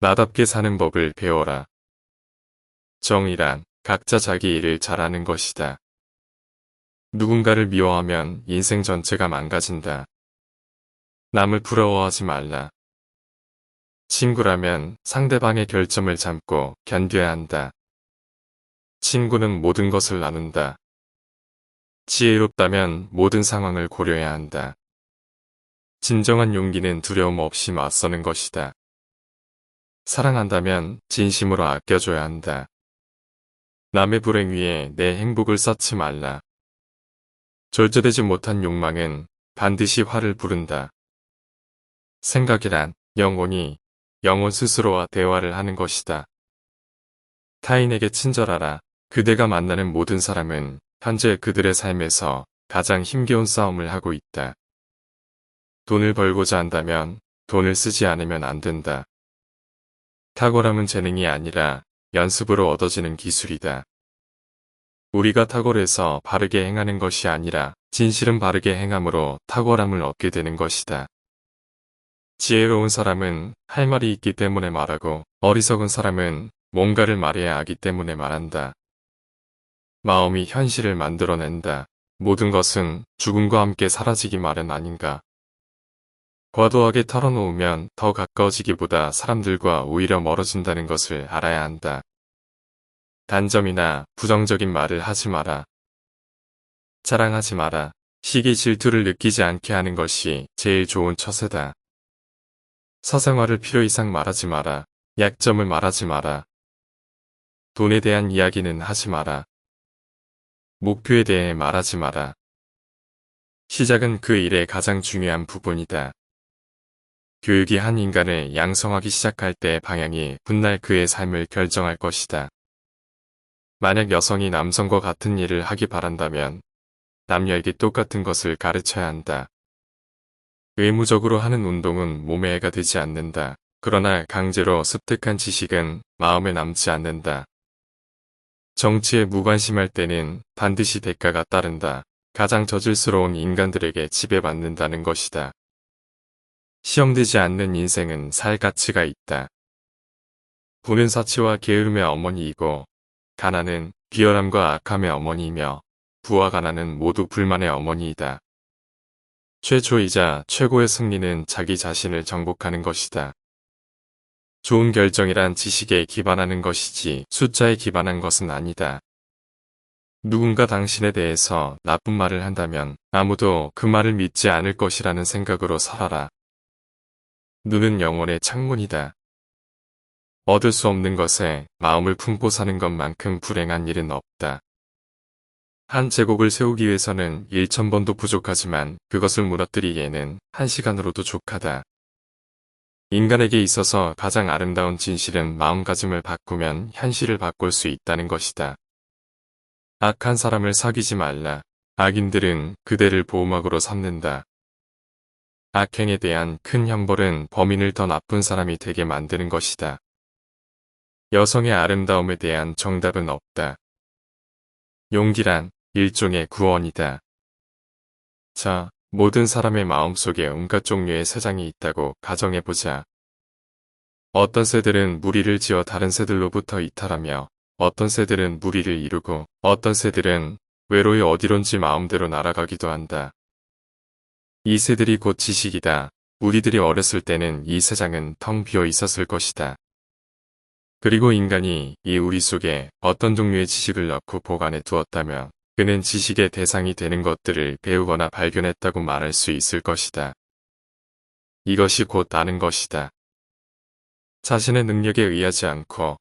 나답게 사는 법을 배워라. 정의란 각자 자기 일을 잘하는 것이다. 누군가를 미워하면 인생 전체가 망가진다. 남을 부러워하지 말라. 친구라면 상대방의 결점을 참고 견뎌야 한다. 친구는 모든 것을 나눈다. 지혜롭다면 모든 상황을 고려해야 한다. 진정한 용기는 두려움 없이 맞서는 것이다. 사랑한다면 진심으로 아껴줘야 한다. 남의 불행 위에 내 행복을 쌓지 말라. 절제되지 못한 욕망은 반드시 화를 부른다. 생각이란 영혼이 영혼 스스로와 대화를 하는 것이다. 타인에게 친절하라. 그대가 만나는 모든 사람은 현재 그들의 삶에서 가장 힘겨운 싸움을 하고 있다. 돈을 벌고자 한다면 돈을 쓰지 않으면 안 된다. 탁월함은 재능이 아니라 연습으로 얻어지는 기술이다. 우리가 탁월해서 바르게 행하는 것이 아니라 진실은 바르게 행함으로 탁월함을 얻게 되는 것이다. 지혜로운 사람은 할 말이 있기 때문에 말하고 어리석은 사람은 뭔가를 말해야 하기 때문에 말한다. 마음이 현실을 만들어낸다. 모든 것은 죽음과 함께 사라지기 마련 아닌가. 과도하게 털어놓으면 더 가까워지기보다 사람들과 오히려 멀어진다는 것을 알아야 한다. 단점이나 부정적인 말을 하지 마라. 자랑하지 마라. 시기 질투를 느끼지 않게 하는 것이 제일 좋은 처세다. 사생활을 필요 이상 말하지 마라. 약점을 말하지 마라. 돈에 대한 이야기는 하지 마라. 목표에 대해 말하지 마라. 시작은 그 일의 가장 중요한 부분이다. 교육이 한 인간을 양성하기 시작할 때의 방향이 훗날 그의 삶을 결정할 것이다. 만약 여성이 남성과 같은 일을 하기 바란다면 남녀에게 똑같은 것을 가르쳐야 한다. 의무적으로 하는 운동은 몸에 해가 되지 않는다. 그러나 강제로 습득한 지식은 마음에 남지 않는다. 정치에 무관심할 때는 반드시 대가가 따른다. 가장 저질스러운 인간들에게 지배받는다는 것이다. 시험되지 않는 인생은 살 가치가 있다. 부는 사치와 게으름의 어머니이고 가난은 비열함과 악함의 어머니이며 부와 가난은 모두 불만의 어머니이다. 최초이자 최고의 승리는 자기 자신을 정복하는 것이다. 좋은 결정이란 지식에 기반하는 것이지 숫자에 기반한 것은 아니다. 누군가 당신에 대해서 나쁜 말을 한다면 아무도 그 말을 믿지 않을 것이라는 생각으로 살아라. 눈은 영혼의 창문이다. 얻을 수 없는 것에 마음을 품고 사는 것만큼 불행한 일은 없다. 한 제국을 세우기 위해서는 1000번도 부족하지만 그것을 무너뜨리기에는 1시간으로도 족하다. 인간에게 있어서 가장 아름다운 진실은 마음가짐을 바꾸면 현실을 바꿀 수 있다는 것이다. 악한 사람을 사귀지 말라. 악인들은 그대를 보호막으로 삼는다. 악행에 대한 큰 형벌은 범인을 더 나쁜 사람이 되게 만드는 것이다. 여성의 아름다움에 대한 정답은 없다. 용기란 일종의 구원이다. 자, 모든 사람의 마음속에 온갖 종류의 세상이 있다고 가정해보자. 어떤 새들은 무리를 지어 다른 새들로부터 이탈하며 어떤 새들은 무리를 이루고 어떤 새들은 외로이 어디론지 마음대로 날아가기도 한다. 이 새들이 곧 지식이다. 우리들이 어렸을 때는 이 세상은 텅 비어 있었을 것이다. 그리고 인간이 이 우리 속에 어떤 종류의 지식을 넣고 보관해 두었다면 그는 지식의 대상이 되는 것들을 배우거나 발견했다고 말할 수 있을 것이다. 이것이 곧 아는 것이다. 자신의 능력에 의하지 않고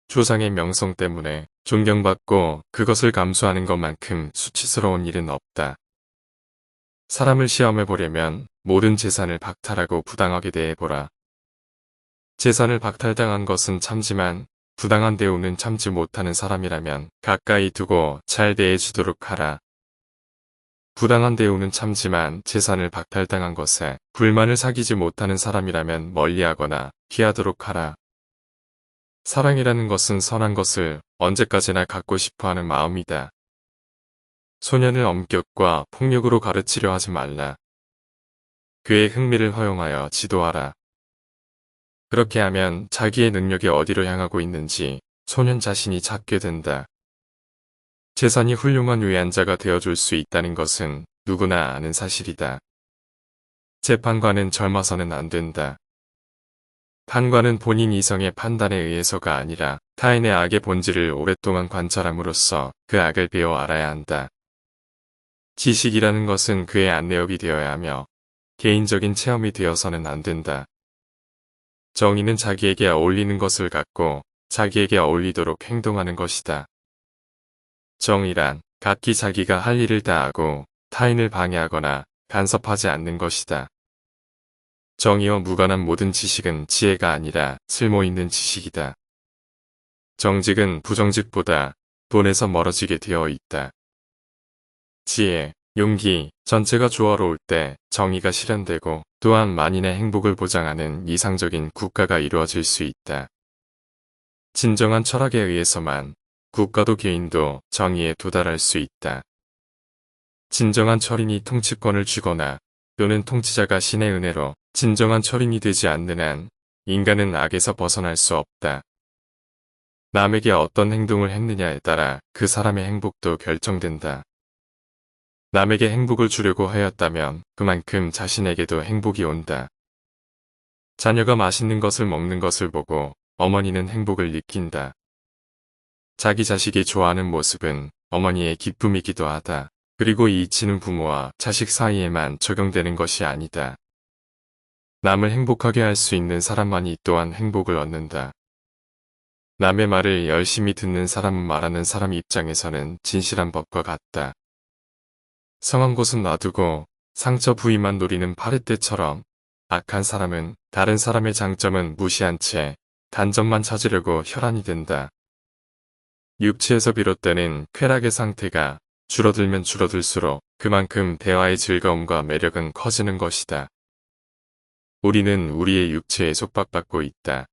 조상의 명성 때문에 존경받고 그것을 감수하는 것만큼 수치스러운 일은 없다. 사람을 시험해 보려면 모든 재산을 박탈하고 부당하게 대해보라. 재산을 박탈당한 것은 참지만 부당한 대우는 참지 못하는 사람이라면 가까이 두고 잘 대해주도록 하라. 부당한 대우는 참지만 재산을 박탈당한 것에 불만을 사귀지 못하는 사람이라면 멀리하거나 피하도록 하라. 사랑이라는 것은 선한 것을 언제까지나 갖고 싶어하는 마음이다. 소년을 엄격과 폭력으로 가르치려 하지 말라. 그의 흥미를 허용하여 지도하라. 그렇게 하면 자기의 능력이 어디로 향하고 있는지 소년 자신이 찾게 된다. 재산이 훌륭한 위안자가 되어줄 수 있다는 것은 누구나 아는 사실이다. 재판관은 젊어서는 안 된다. 판관은 본인 이성의 판단에 의해서가 아니라 타인의 악의 본질을 오랫동안 관찰함으로써 그 악을 배워 알아야 한다. 지식이라는 것은 그의 안내업이 되어야 하며 개인적인 체험이 되어서는 안 된다. 정의는 자기에게 어울리는 것을 갖고 자기에게 어울리도록 행동하는 것이다. 정의란 각기 자기가 할 일을 다하고 타인을 방해하거나 간섭하지 않는 것이다. 정의와 무관한 모든 지식은 지혜가 아니라 쓸모있는 지식이다. 정직은 부정직보다 돈에서 멀어지게 되어 있다. 지혜, 용기, 전체가 조화로울 때 정의가 실현되고 또한 만인의 행복을 보장하는 이상적인 국가가 이루어질 수 있다. 진정한 철학에 의해서만 국가도 개인도 정의에 도달할 수 있다. 진정한 철인이 통치권을 쥐거나 또는 통치자가 신의 은혜로 진정한 철인이 되지 않는 한 인간은 악에서 벗어날 수 없다. 남에게 어떤 행동을 했느냐에 따라 그 사람의 행복도 결정된다. 남에게 행복을 주려고 하였다면 그만큼 자신에게도 행복이 온다. 자녀가 맛있는 것을 먹는 것을 보고 어머니는 행복을 느낀다. 자기 자식이 좋아하는 모습은 어머니의 기쁨이기도 하다. 그리고 이 이치는 부모와 자식 사이에만 적용되는 것이 아니다. 남을 행복하게 할 수 있는 사람만이 또한 행복을 얻는다. 남의 말을 열심히 듣는 사람은 말하는 사람 입장에서는 진실한 법과 같다. 성한 곳은 놔두고 상처 부위만 노리는 파리떼처럼 악한 사람은 다른 사람의 장점은 무시한 채 단점만 찾으려고 혈안이 된다. 육체에서 비롯되는 쾌락의 상태가 줄어들면 줄어들수록 그만큼 대화의 즐거움과 매력은 커지는 것이다. 우리는 우리의 육체에 속박받고 있다.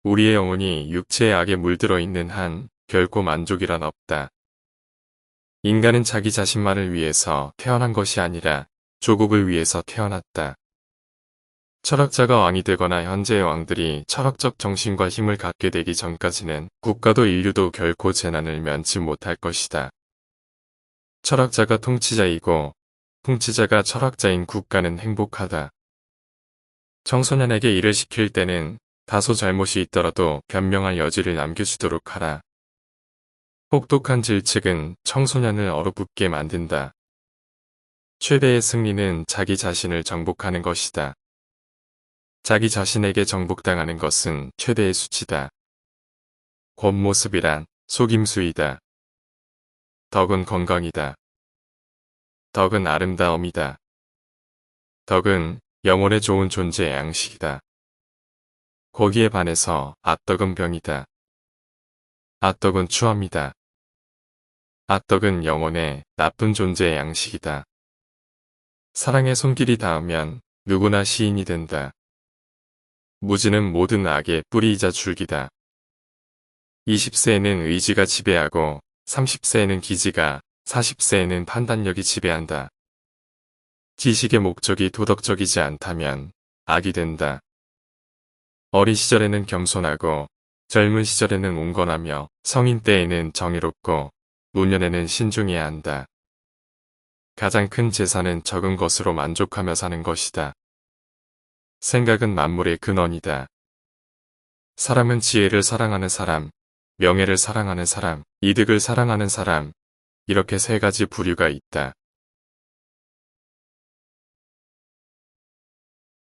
우리의 영혼이 육체의 악에 물들어 있는 한 결코 만족이란 없다. 인간은 자기 자신만을 위해서 태어난 것이 아니라 조국을 위해서 태어났다. 철학자가 왕이 되거나 현재의 왕들이 철학적 정신과 힘을 갖게 되기 전까지는 국가도 인류도 결코 재난을 면치 못할 것이다. 철학자가 통치자이고 통치자가 철학자인 국가는 행복하다. 청소년에게 일을 시킬 때는 다소 잘못이 있더라도 변명할 여지를 남겨주도록 하라. 혹독한 질책은 청소년을 얼어붙게 만든다. 최대의 승리는 자기 자신을 정복하는 것이다. 자기 자신에게 정복당하는 것은 최대의 수치다. 겉모습이란 속임수이다. 덕은 건강이다. 덕은 아름다움이다. 덕은 영혼에 좋은 존재의 양식이다. 거기에 반해서 앗덕은 병이다. 앗덕은 추함이다. 앗덕은 영혼의 나쁜 존재의 양식이다. 사랑의 손길이 닿으면 누구나 시인이 된다. 무지는 모든 악의 뿌리이자 줄기다. 20세에는 의지가 지배하고 30세에는 기지가, 40세에는 판단력이 지배한다. 지식의 목적이 도덕적이지 않다면 악이 된다. 어린 시절에는 겸손하고 젊은 시절에는 온건하며 성인 때에는 정의롭고 노년에는 신중해야 한다. 가장 큰 재산은 적은 것으로 만족하며 사는 것이다. 생각은 만물의 근원이다. 사람은 지혜를 사랑하는 사람, 명예를 사랑하는 사람, 이득을 사랑하는 사람, 이렇게 세 가지 부류가 있다.